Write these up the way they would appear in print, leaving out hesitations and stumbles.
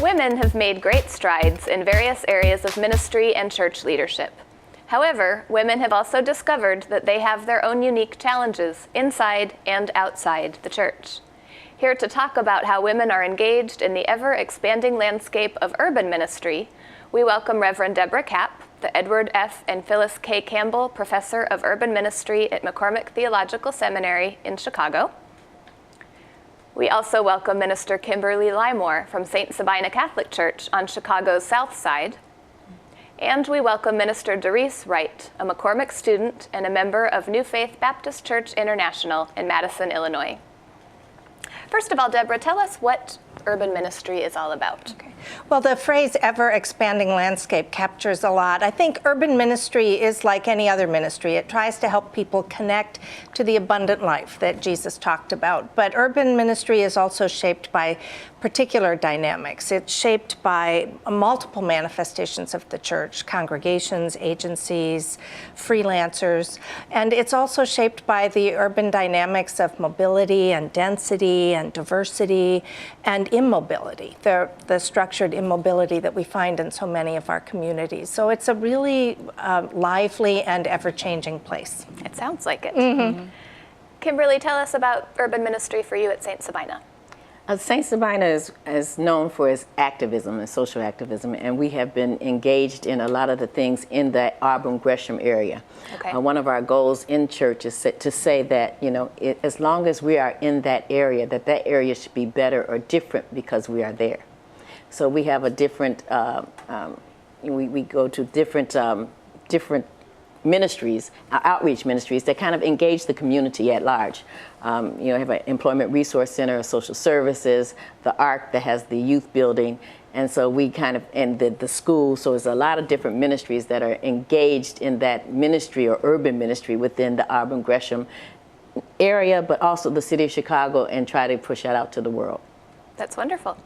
Women have made great strides in various areas of ministry and church leadership. However, women have also discovered that they have their own unique challenges inside and outside the church. Here to talk about how women are engaged in the ever-expanding landscape of urban ministry, we welcome Reverend Deborah Kapp, the Edward F. and Phyllis K. Campbell Professor of Urban Ministry at McCormick Theological Seminary in Chicago. We also welcome Minister Kimberly Lymore from St. Sabina Catholic Church on Chicago's South Side. And we welcome Minister Doris Wright, a McCormick student and a member of New Faith Baptist Church International in Madison, Illinois. First of all, Deborah, tell us what urban ministry is all about. Okay. Well, the phrase ever-expanding landscape captures a lot. I think urban ministry is like any other ministry. It tries to help people connect to the abundant life that Jesus talked about. But urban ministry is also shaped by particular dynamics. It's shaped by multiple manifestations of the church, congregations, agencies, freelancers. And it's also shaped by the urban dynamics of mobility and density and diversity and immobility, the structured immobility that we find in so many of our communities. So it's a really lively and ever-changing place. It sounds like it. Mm-hmm. Kimberly, tell us about urban ministry for you at St. Sabina. St. Sabina is known for its activism and social activism, and we have been engaged in a lot of the things in the Auburn Gresham area. Okay. One of our goals in church is to say that, as long as we are in that area should be better or different because we are there. So we have a different, we go to different ministries, outreach ministries that kind of engage the community at large. Have an employment resource center, a social services, the ARC that has the youth building, and so we and the school. So there's a lot of different ministries that are engaged in that ministry or urban ministry within the Auburn Gresham area, but also the city of Chicago, and try to push that out to the world. That's wonderful.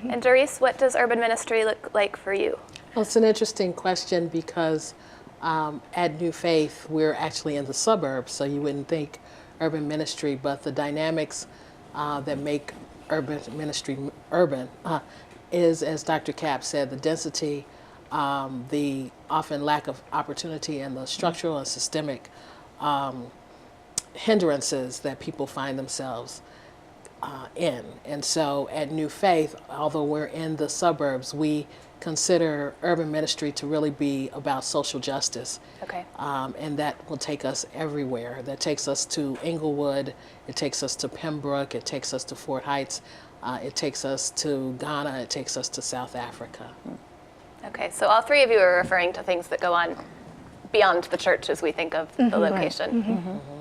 And Doris, what does urban ministry look like for you? Well, it's an interesting question because at New Faith, we're actually in the suburbs, so you wouldn't think urban ministry, but the dynamics that make urban ministry urban is, as Dr. Kapp said, the density, the often lack of opportunity, and the structural and systemic hindrances that people find themselves in. And so at New Faith, although we're in the suburbs, we consider urban ministry to really be about social justice. Okay. And that will take us everywhere. That takes us to Englewood, it takes us to Pembroke, it takes us to Fort Heights, it takes us to Ghana, it takes us to South Africa. Okay, so all three of you are referring to things that go on beyond the church as we think of the location. Right. Mm-hmm. Mm-hmm.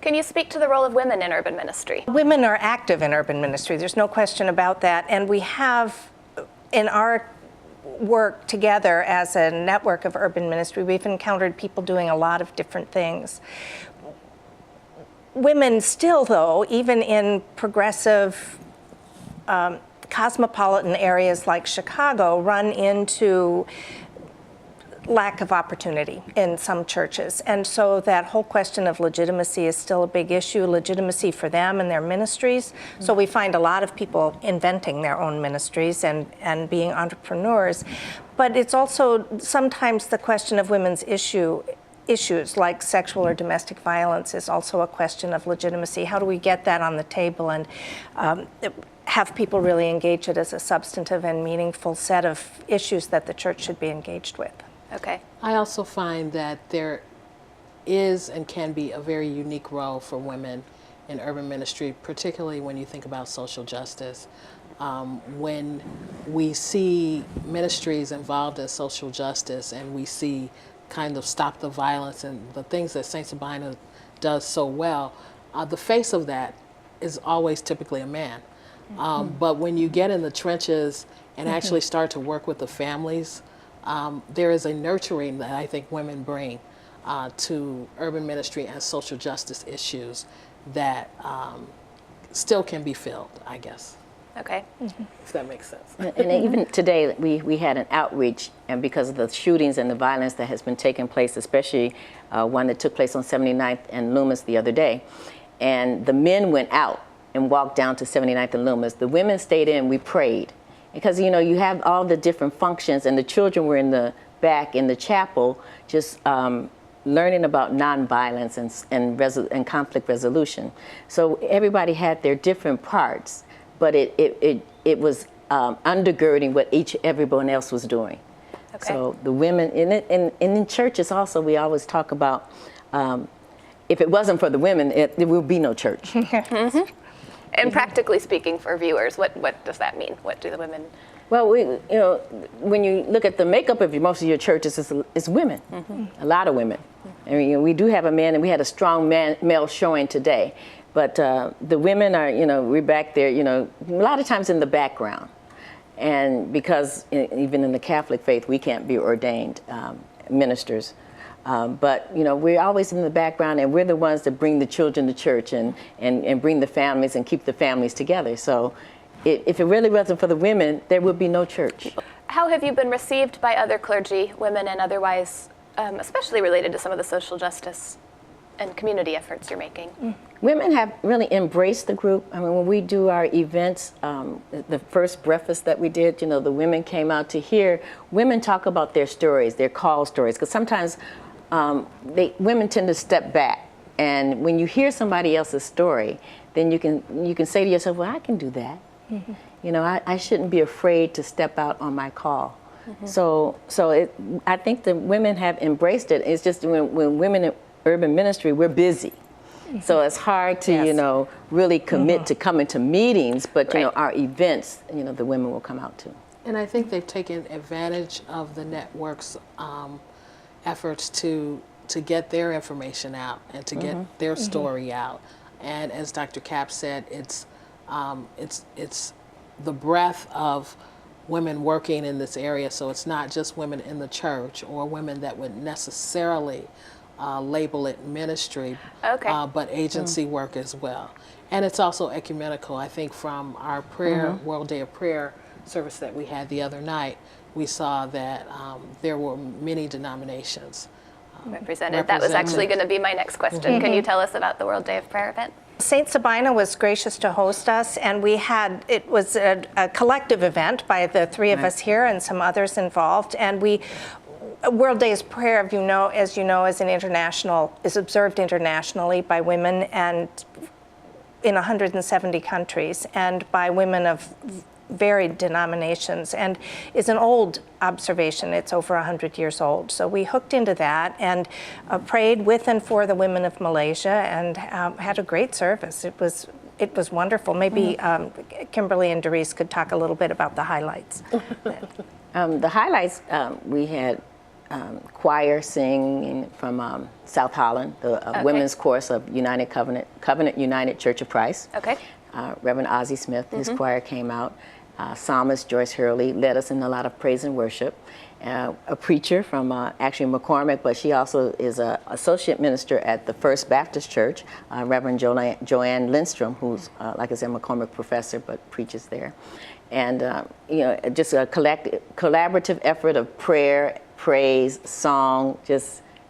Can you speak to the role of women in urban ministry? Women are active in urban ministry, there's no question about that. And we have, in our work together as a network of urban ministry, we've encountered people doing a lot of different things. Women still, though, even in progressive cosmopolitan areas like Chicago, run into lack of opportunity in some churches. And so that whole question of legitimacy is still a big issue, legitimacy for them and their ministries. Mm-hmm. So we find a lot of people inventing their own ministries and being entrepreneurs. But it's also sometimes the question of women's issues like sexual or domestic violence is also a question of legitimacy. How do we get that on the table and have people really engage it as a substantive and meaningful set of issues that the church should be engaged with? Okay. I also find that there is and can be a very unique role for women in urban ministry, particularly when you think about social justice. When we see ministries involved in social justice and we see kind of stop the violence and the things that St. Sabina does so well, the face of that is always typically a man. But when you get in the trenches and actually start to work with the families, there is a nurturing that I think women bring to urban ministry and social justice issues that still can be filled, I guess. Okay. If that makes sense. And even today, we had an outreach, and because of the shootings and the violence that has been taking place, especially one that took place on 79th and Loomis the other day, and the men went out and walked down to 79th and Loomis. The women stayed in, we prayed, because you know you have all the different functions, and the children were in the back in the chapel just learning about nonviolence and conflict resolution. So everybody had their different parts, but it was undergirding what everyone else was doing. Okay. So the women in churches also, we always talk about if it wasn't for the women, there would be no church. And practically speaking, for viewers, what does that mean? What do the women? Well, when you look at the makeup of most of your churches, it's women, a lot of women. I mean, we do have a man, and we had a strong male showing today, but the women are, we're back there, a lot of times in the background, and because even in the Catholic faith, we can't be ordained ministers. But we're always in the background, and we're the ones that bring the children to church and bring the families and keep the families together. So if it really wasn't for the women, there would be no church. How have you been received by other clergy, women and otherwise, especially related to some of the social justice and community efforts you're making? Women have really embraced the group. I mean, when we do our events, the first breakfast that we did, the women came out to hear women talk about their stories, their call stories, because sometimes women tend to step back, and when you hear somebody else's story, then you can say to yourself, well, I can do that. I shouldn't be afraid to step out on my call. So I think the women have embraced it. It's just when women in urban ministry, we're busy. So it's hard to, really commit to coming to meetings, but, Right. Our events, the women will come out to. And I think they've taken advantage of the network's efforts to get their information out and to get their story out. And as Dr. Kapp said, it's the breadth of women working in this area. So it's not just women in the church or women that would necessarily label it ministry, Okay. but agency work as well. And it's also ecumenical. I think from our prayer, World Day of Prayer service that we had the other night, we saw that there were many denominations Represented. That was actually going to be my next question. Can you tell us about the World Day of Prayer event? St. Sabina was gracious to host us, and it was a collective event by the three of us here and some others involved. And World Day of Prayer, as you know, is observed internationally by women and in 170 countries, and by women of varied denominations, and is an old observation. It's over 100 years old. So we hooked into that and prayed with and for the women of Malaysia, and had a great service. It was wonderful. Maybe Kimberly and Doris could talk a little bit about the highlights. The highlights, we had choir singing from South Holland, the women's chorus of Covenant United Church of Christ. Okay. Reverend Ozzie Smith, his choir came out. Psalmist Joyce Hurley led us in a lot of praise and worship. A preacher from actually McCormick, but she also is an associate minister at the First Baptist Church, Reverend Joanne Lindstrom, who's, like I said, McCormick professor, but preaches there. And, just a collaborative effort of prayer, praise, song,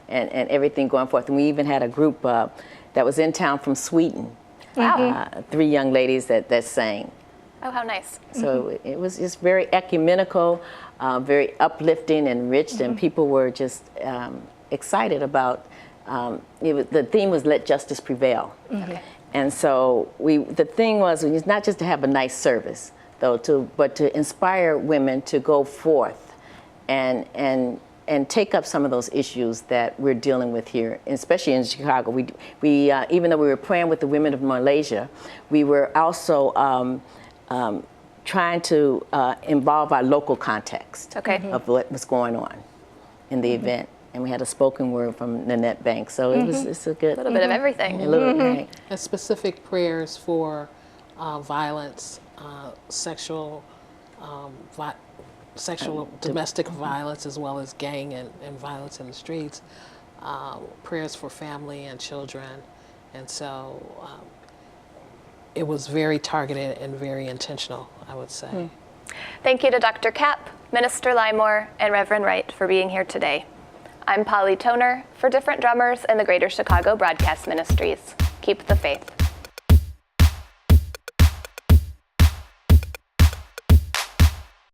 and everything going forth. And we even had a group that was in town from Sweden. Wow. 3 young ladies that sang. Oh, how nice. So it was just very ecumenical, very uplifting, enriched, and people were just excited about, the theme was Let Justice Prevail. Okay. And so the thing was, it's not just to have a nice service, though, but to inspire women to go forth and take up some of those issues that we're dealing with here, especially in Chicago. We even though we were praying with the women of Malaysia, we were also trying to involve our local context of what was going on in the event. And we had a spoken word from Nanette Banks, so it's a good little bit of everything. A little, right. And specific prayers for violence, sexual domestic violence, as well as gang and violence in the streets, prayers for family and children. And so it was very targeted and very intentional, I would say. Thank you to Dr. Kapp, Minister Lymore, and Reverend Wright for being here today. I'm Polly Toner for Different Drummers and the Greater Chicago Broadcast Ministries. Keep the faith.